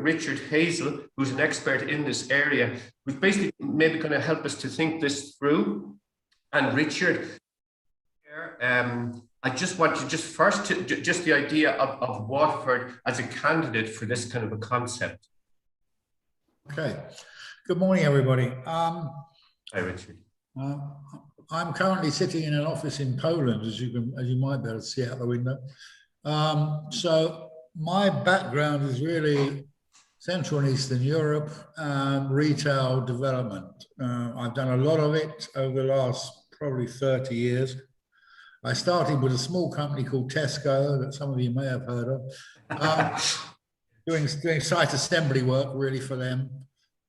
Richard Hazell, who's an expert in this area, who's basically maybe going to help us to think this through. And Richard, I just want to first the idea of Waterford as a candidate for this kind of a concept. Okay. Good morning, everybody. Hi, Richard. I'm currently sitting in an office in Poland, as you might be able to see out the window. So my background is really Central and Eastern Europe and retail development. I've done a lot of it over the last probably 30 years. I started with a small company called Tesco that some of you may have heard of, doing site assembly work really for them,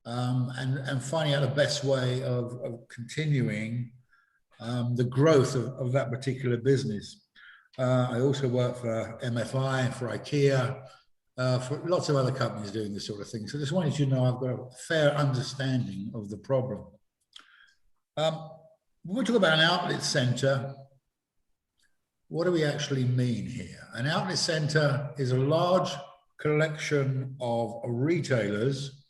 and finding out the best way of continuing the growth of that particular business. I also work for MFI, for IKEA, for lots of other companies doing this sort of thing. So just wanted you to know I've got a fair understanding of the problem. When we talk about an outlet centre, what do we actually mean here? An outlet centre is a large collection of retailers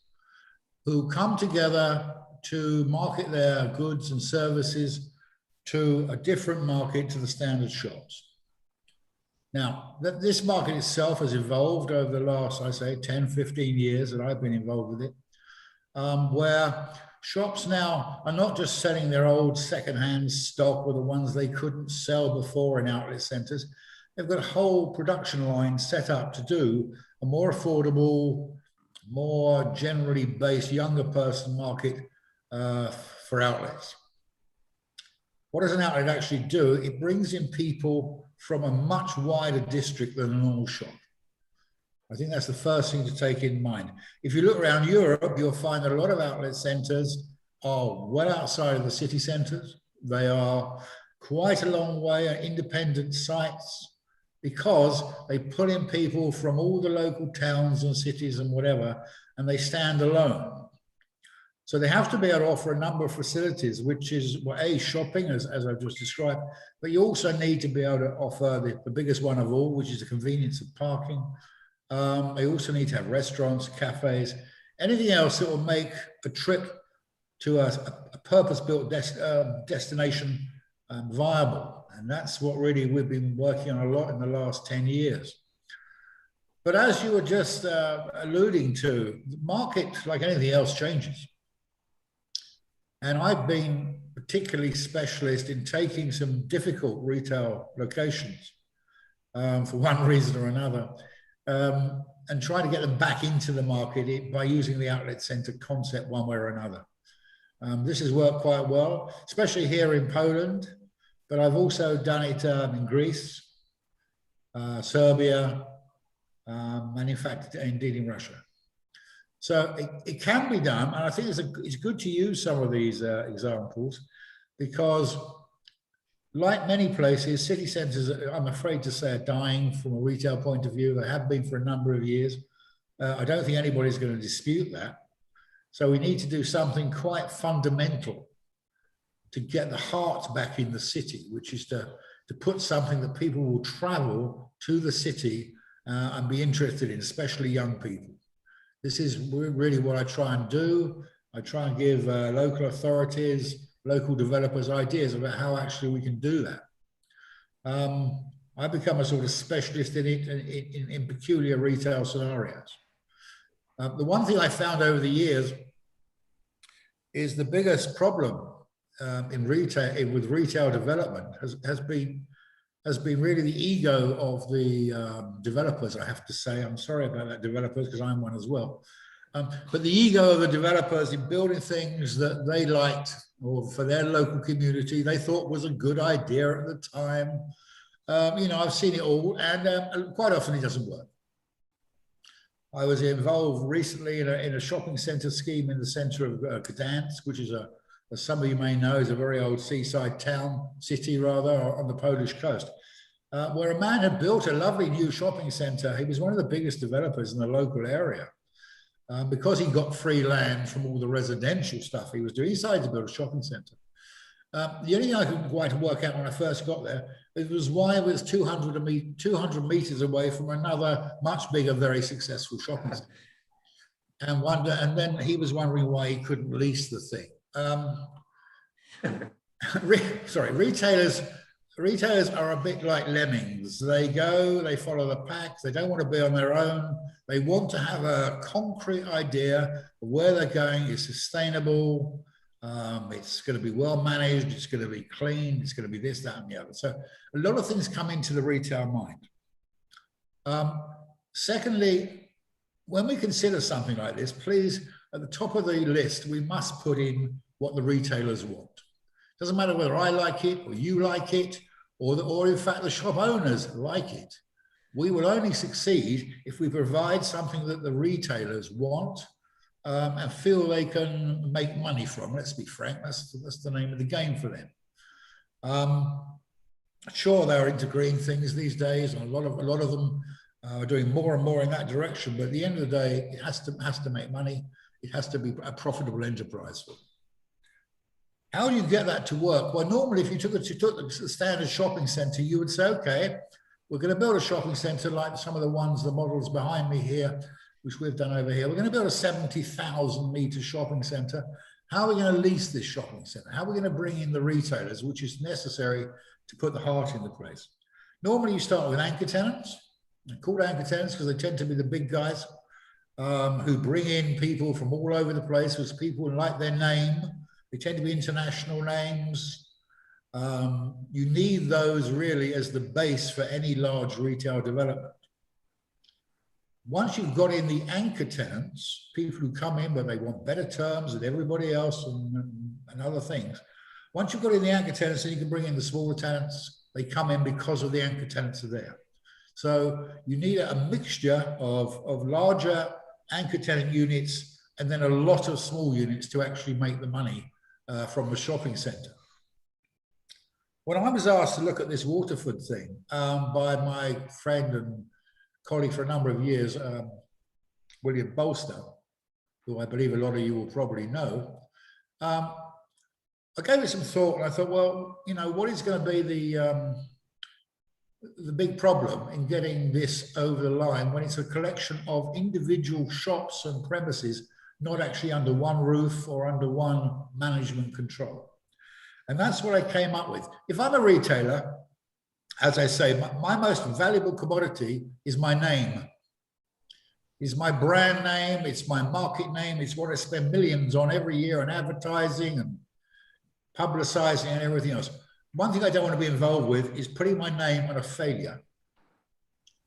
who come together to market their goods and services to a different market to the standard shops. Now, this market itself has evolved over the last, I say, 10, 15 years that I've been involved with it, where shops now are not just selling their old second-hand stock or the ones they couldn't sell before in outlet centres. They've got a whole production line set up to do a more affordable, more generally based, younger person market for outlets. What does an outlet actually do? It brings in people from a much wider district than a normal shop. I think that's the first thing to take in mind. If you look around Europe, you'll find that a lot of outlet centres are well outside of the city centres. They are quite a long way at independent sites because they pull in people from all the local towns and cities and whatever, and they stand alone. So they have to be able to offer a number of facilities, which is, well, A, shopping, as I've just described, but you also need to be able to offer the biggest one of all, which is the convenience of parking. They also need to have restaurants, cafes, anything else that will make a trip to a purpose-built destination viable. And that's what really we've been working on a lot in the last 10 years. But as you were just alluding to, the market, like anything else, changes. And I've been particularly specialist in taking some difficult retail locations for one reason or another, and trying to get them back into the market by using the outlet centre concept one way or another. This has worked quite well, especially here in Poland, but I've also done it in Greece, Serbia, and in fact, indeed in Russia. So it can be done, and I think it's good to use some of these examples because, like many places, city centres, I'm afraid to say, are dying from a retail point of view. They have been for a number of years. I don't think anybody's going to dispute that. So we need to do something quite fundamental to get the heart back in the city, which is to put something that people will travel to the city and be interested in, especially young people. This is really what I try and do. I try and give local authorities, local developers ideas about how actually we can do that. I've become a sort of specialist in it in peculiar retail scenarios. The one thing I found over the years is the biggest problem in retail with retail development has been really the ego of the developers, I have to say. I'm sorry about that, developers, because I'm one as well. But the ego of the developers in building things that they liked or for their local community, they thought was a good idea at the time. You know, I've seen it all, and quite often it doesn't work. I was involved recently in a shopping centre scheme in the centre of Gdansk, which is as some of you may know, is a very old seaside city rather, on the Polish coast, where a man had built a lovely new shopping centre. He was one of the biggest developers in the local area. Because he got free land from all the residential stuff he was doing, he decided to build a shopping centre. The only thing I couldn't quite work out when I first got there, it was why it was 200 metres away from another much bigger, very successful shopping centre. and then he was wondering why he couldn't lease the thing. Sorry, retailers are a bit like lemmings. They go, they follow the pack. They don't want to be on their own. They want to have a concrete idea of where they're going. It's sustainable. It's going to be well managed. It's going to be clean. It's going to be this, that, and the other. So a lot of things come into the retail mind. Secondly, when we consider something like this, please, at the top of the list, we must put in what the retailers want. Doesn't matter whether I like it or you like it, or in fact the shop owners like it. We will only succeed if we provide something that the retailers want and feel they can make money from. Let's be frank, that's the name of the game for them. Sure, they're into green things these days, and a lot of them are doing more and more in that direction. But at the end of the day, it has to make money. It has to be a profitable enterprise for them. How do you get that to work? Well, normally, if you took the standard shopping centre, you would say, okay, we're going to build a shopping centre like some of the models behind me here, which we've done over here. We're going to build a 70,000 metre shopping centre. How are we going to lease this shopping centre? How are we going to bring in the retailers, which is necessary to put the heart in the place? Normally, you start with anchor tenants. They're called anchor tenants because they tend to be the big guys who bring in people from all over the place because people like their name. They tend to be international names. You need those really as the base for any large retail development. Once you've got in the anchor tenants, people who come in but they want better terms than everybody else and other things. Once you've got in the anchor tenants, then you can bring in the smaller tenants. They come in because of the anchor tenants are there. So you need a mixture of larger anchor tenant units and then a lot of small units to actually make the money from the shopping centre. When I was asked to look at this Waterford thing by my friend and colleague for a number of years, William Bolster, who I believe a lot of you will probably know, I gave it some thought and I thought, well, you know, what is going to be the big problem in getting this over the line when it's a collection of individual shops and premises not actually under one roof or under one management control. And that's what I came up with. If I'm a retailer, as I say, my most valuable commodity is my name. It's my brand name, it's my market name, it's what I spend millions on every year on advertising and publicizing and everything else. One thing I don't want to be involved with is putting my name on a failure.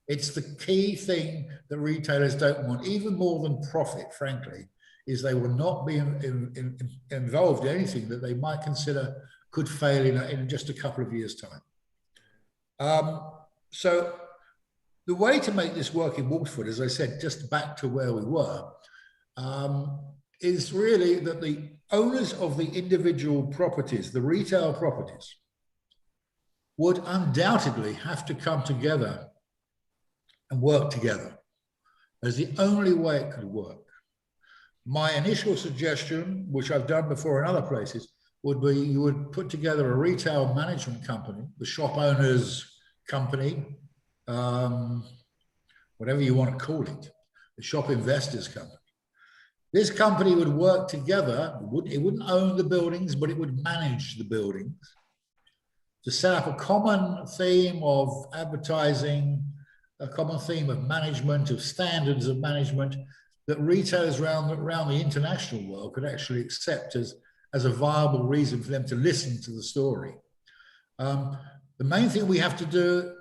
It's the key thing that retailers don't want, even more than profit, frankly, is they will not be involved in anything that they might consider could fail in just a couple of years' time. So the way to make this work in Waterford, as I said, just back to where we were, is really that the owners of the individual properties, the retail properties, would undoubtedly have to come together and work together. That's the only way it could work. My initial suggestion, which I've done before in other places, would be you would put together a retail management company, the shop owners company, whatever you want to call it, the shop investors company. This company would work together. It wouldn't own the buildings, but it would manage the buildings to set up a common theme of advertising, a common theme of management, of standards of management that retailers around the international world could actually accept as a viable reason for them to listen to the story. The main thing we have to do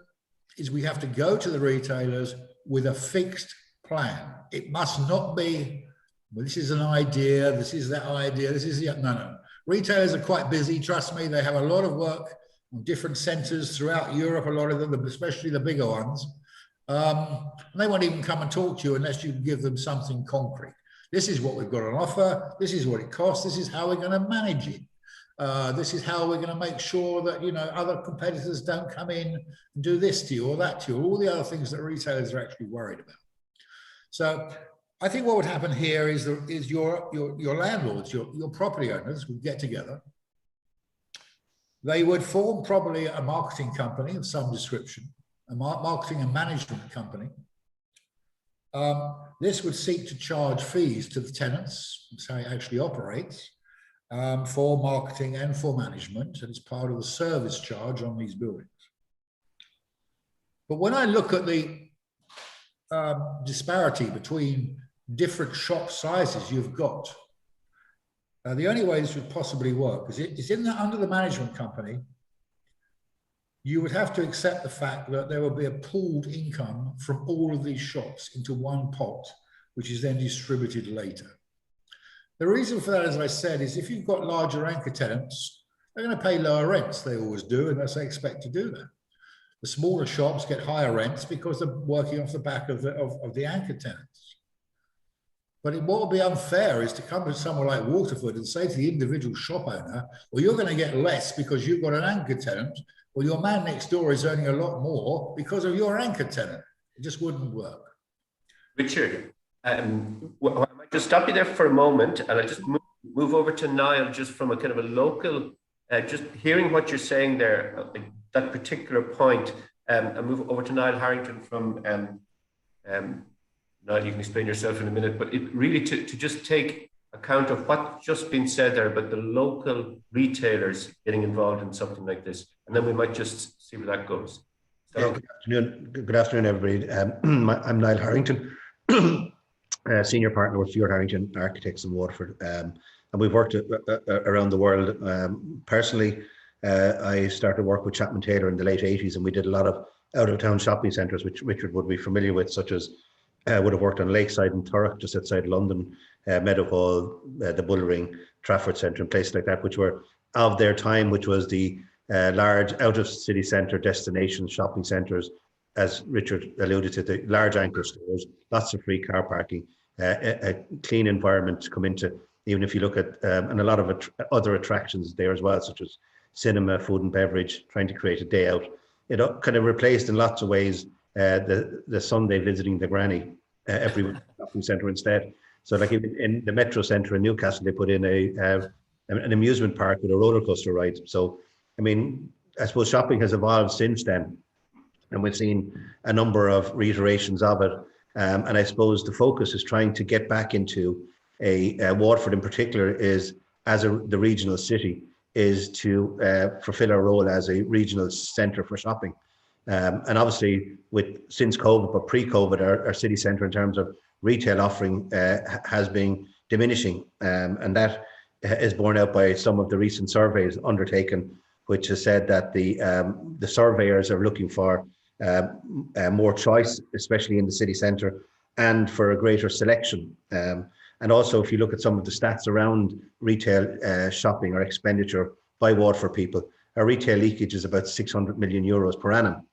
is we have to go to the retailers with a fixed plan. It must not be, well, this is an idea, this is that idea, this is the, no. Retailers are quite busy, trust me. They have a lot of work on different centres throughout Europe, a lot of them, especially the bigger ones. And they won't even come and talk to you unless you give them something concrete. This is what we've got on offer. This is what it costs. This is how we're going to manage it. This is how we're going to make sure that, you know, other competitors don't come in and do this to you or that to you, all the other things that retailers are actually worried about. So I think what would happen here is your landlords, your property owners would get together. They would form probably a marketing company of some description, a marketing and management company. This would seek to charge fees to the tenants, that's how it actually operates, for marketing and for management, and it's part of the service charge on these buildings. But when I look at the disparity between different shop sizes you've got, the only way this would possibly work is under the management company, you would have to accept the fact that there will be a pooled income from all of these shops into one pot, which is then distributed later. The reason for that, as I said, is if you've got larger anchor tenants, they're going to pay lower rents. They always do, and they expect to do that. The smaller shops get higher rents because they're working off the back of the anchor tenants. But what would be unfair is to come to somewhere like Waterford and say to the individual shop owner, well, you're going to get less because you've got an anchor tenant, or your man next door is earning a lot more because of your anchor tenant. It just wouldn't work. Richard, I might just stop you there for a moment, and I just move over to Niall, just from a kind of a local, just hearing what you're saying there, that particular point, and move over to Niall Harrington from, Niall, you can explain yourself in a minute, but it really to just take account of what's just been said there about the local retailers getting involved in something like this, and then we might just see where that goes. Okay. Good afternoon, everybody. I'm Niall Harrington, senior partner with Harrington Architects in Waterford, and we've worked around the world. Personally, I started work with Chapman Taylor in the late 80s, and we did a lot of out-of-town shopping centres, which Richard would be familiar with, such as would have worked on Lakeside in Thurrock, just outside London, Meadowhall, the Bullring, Trafford Centre, and places like that, which were of their time, which was the large out-of-city centre destination shopping centres, as Richard alluded to, the large anchor stores, lots of free car parking, a clean environment to come into, even if you look at, and a lot of other attractions there as well, such as cinema, food and beverage, trying to create a day out. It kind of replaced in lots of ways the Sunday visiting the granny every week shopping centre instead. So like in the Metro Centre in Newcastle, they put in an amusement park with a roller coaster ride. So, I mean, I suppose shopping has evolved since then, and we've seen a number of reiterations of it. And I suppose the focus is trying to get back into Waterford in particular is, as the regional city, is to fulfill our role as a regional centre for shopping. And obviously, since COVID, but pre-COVID, our city centre in terms of retail offering has been diminishing, and that is borne out by some of the recent surveys undertaken, which has said that the surveyors are looking for more choice, especially in the city centre, and for a greater selection. And also, if you look at some of the stats around retail shopping or expenditure by Waterford people, our retail leakage is about 600 million euros per annum.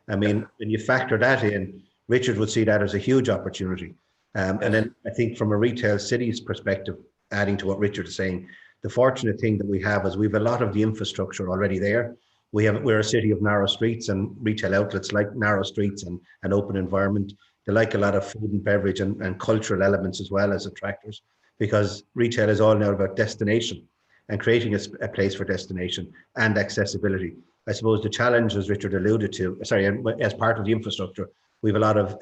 I mean, when you factor that in, Richard would see that as a huge opportunity. And then I think from a retail city's perspective, adding to what Richard is saying, the fortunate thing that we have is we have a lot of the infrastructure already there. We're a city of narrow streets, and retail outlets like narrow streets and an open environment. They like a lot of food and beverage and cultural elements as well as attractors, because retail is all now about destination and creating a place for destination and accessibility. I suppose the challenge, as Richard alluded to, as part of the infrastructure, we have a lot of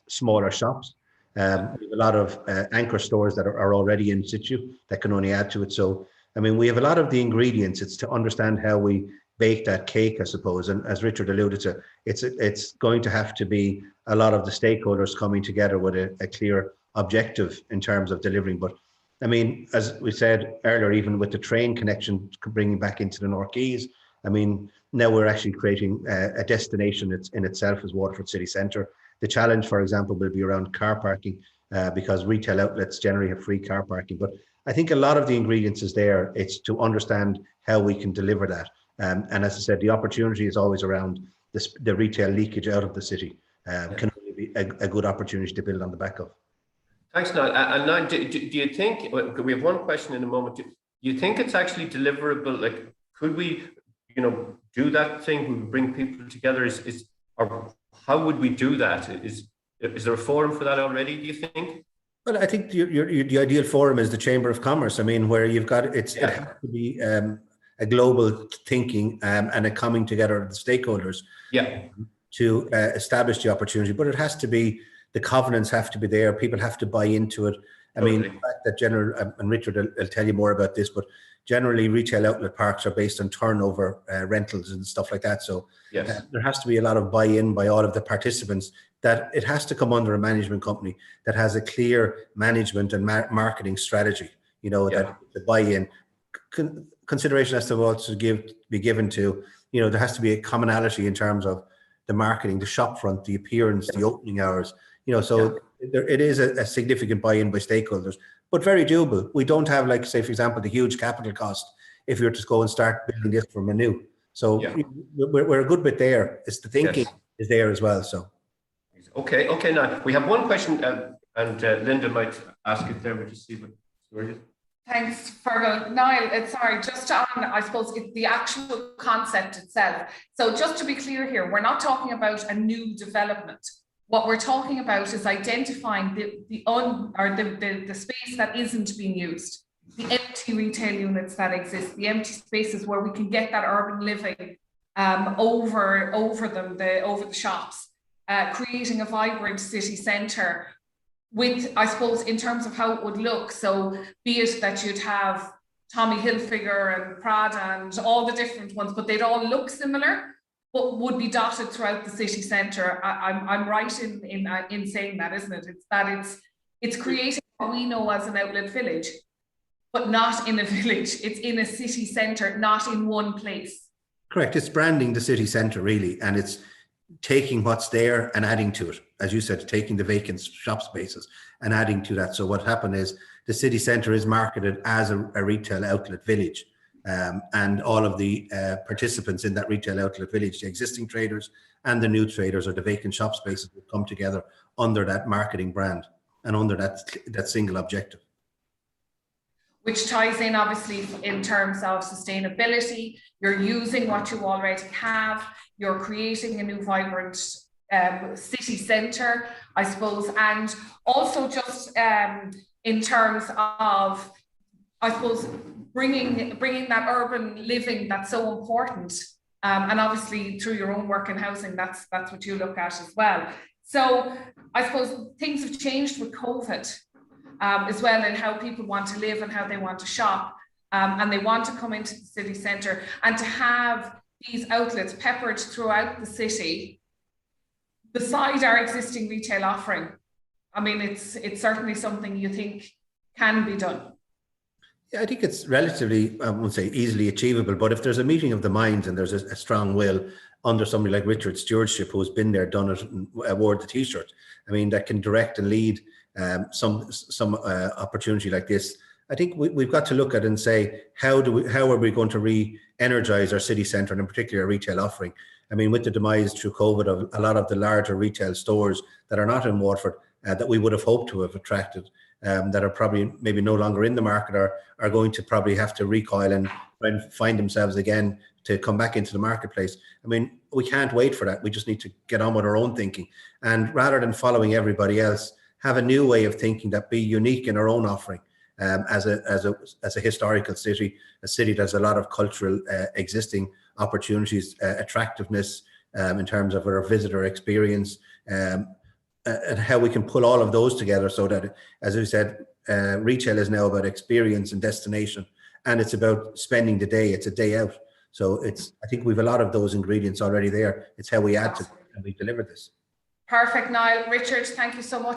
smaller shops. We have a lot of anchor stores that are already in situ that can only add to it. So, I mean, we have a lot of the ingredients. It's to understand how we bake that cake, I suppose. And as Richard alluded to, it's going to have to be a lot of the stakeholders coming together with a clear objective in terms of delivering. But I mean, as we said earlier, even with the train connection bringing back into the North Quays, I mean, now we're actually creating a destination in itself as Waterford City Centre. The challenge, for example, will be around car parking because retail outlets generally have free car parking. But I think a lot of the ingredients is there. It's to understand how we can deliver that. And as I said, the opportunity is always around the retail leakage out of the city. Can only be a good opportunity to build on the back of. Thanks, Niall. And Niall, do you think, we have one question in a moment, do you think it's actually deliverable? Like, could we, do that thing, we bring people together, or how would we do that? Is there a forum for that already, do you think? Well, I think the ideal forum is the Chamber of Commerce. I mean, where you've got, it has to be a global thinking and a coming together of the stakeholders to establish the opportunity, but it has to be the covenants have to be there. People have to buy into it. I mean, Totally. the fact that and Richard will tell you more about this, but generally retail outlet parks are based on turnover, rentals and stuff like that. So Yes. there has to be a lot of buy-in by all of the participants, that it has to come under a management company that has a clear management and marketing strategy, you know, that the buy-in consideration has to also be given to, you know, there has to be a commonality in terms of the marketing, the shop front, the appearance, the opening hours, you know, so it is a significant buy-in by stakeholders, but very doable. We don't have, like, say, for example, the huge capital cost if you were to go and start building this from anew. So we're a good bit there. It's the thinking is there as well. So. Okay. Now we have one question, and Linda might ask it there. We'll just see what. Thanks, Fergal. Niall, sorry, just on, I suppose, the actual concept itself. So just to be clear here, we're not talking about a new development. What we're talking about is identifying the space that isn't being used, the empty retail units that exist, the empty spaces where we can get that urban living over the shops, creating a vibrant city centre with, I suppose, in terms of how it would look. So be it that you'd have Tommy Hilfiger and Prada and all the different ones, but they'd all look similar, but would be dotted throughout the city centre. I'm right in saying that, isn't it? It's that it's creating what we know as an outlet village, but not in a village. It's in a city centre, not in one place. Correct. It's branding the city centre, really, and it's taking what's there and adding to it. As you said, taking the vacant shop spaces and adding to that. So what happened is the city centre is marketed as a retail outlet village. And all of the participants in that retail outlet village, the existing traders and the new traders, or the vacant shop spaces, will come together under that marketing brand and under that single objective. Which ties in, obviously, in terms of sustainability. You're using what you already have. You're creating a new vibrant city centre, I suppose, and also just in terms of, I suppose, bringing that urban living that's so important, and obviously through your own work in housing, that's what you look at as well. So I suppose things have changed with COVID as well, in how people want to live and how they want to shop, and they want to come into the city centre, and to have these outlets peppered throughout the city beside our existing retail offering. I mean, it's certainly something you think can be done. Yeah, I think it's relatively, I won't say easily achievable, but if there's a meeting of the minds and there's a strong will under somebody like Richard's stewardship, who's been there, done it, and wore the T-shirt, I mean, that can direct and lead some opportunity like this. I think we've got to look at and say, how are we going to re-energize our city centre, and in particular our retail offering? I mean, with the demise through COVID of a lot of the larger retail stores that are not in Waterford, that we would have hoped to have attracted, that are probably maybe no longer in the market, are going to probably have to recoil and find themselves again to come back into the marketplace. I mean, we can't wait for that. We just need to get on with our own thinking, and rather than following everybody else, have a new way of thinking that be unique in our own offering. As a historical city, a city that has a lot of cultural existing opportunities, attractiveness in terms of our visitor experience, and how we can pull all of those together, so that, as we said, retail is now about experience and destination, and it's about spending the day. It's a day out. So I think we've a lot of those ingredients already there. It's how we add to them and we deliver this. Perfect, Niall. Richard, thank you so much.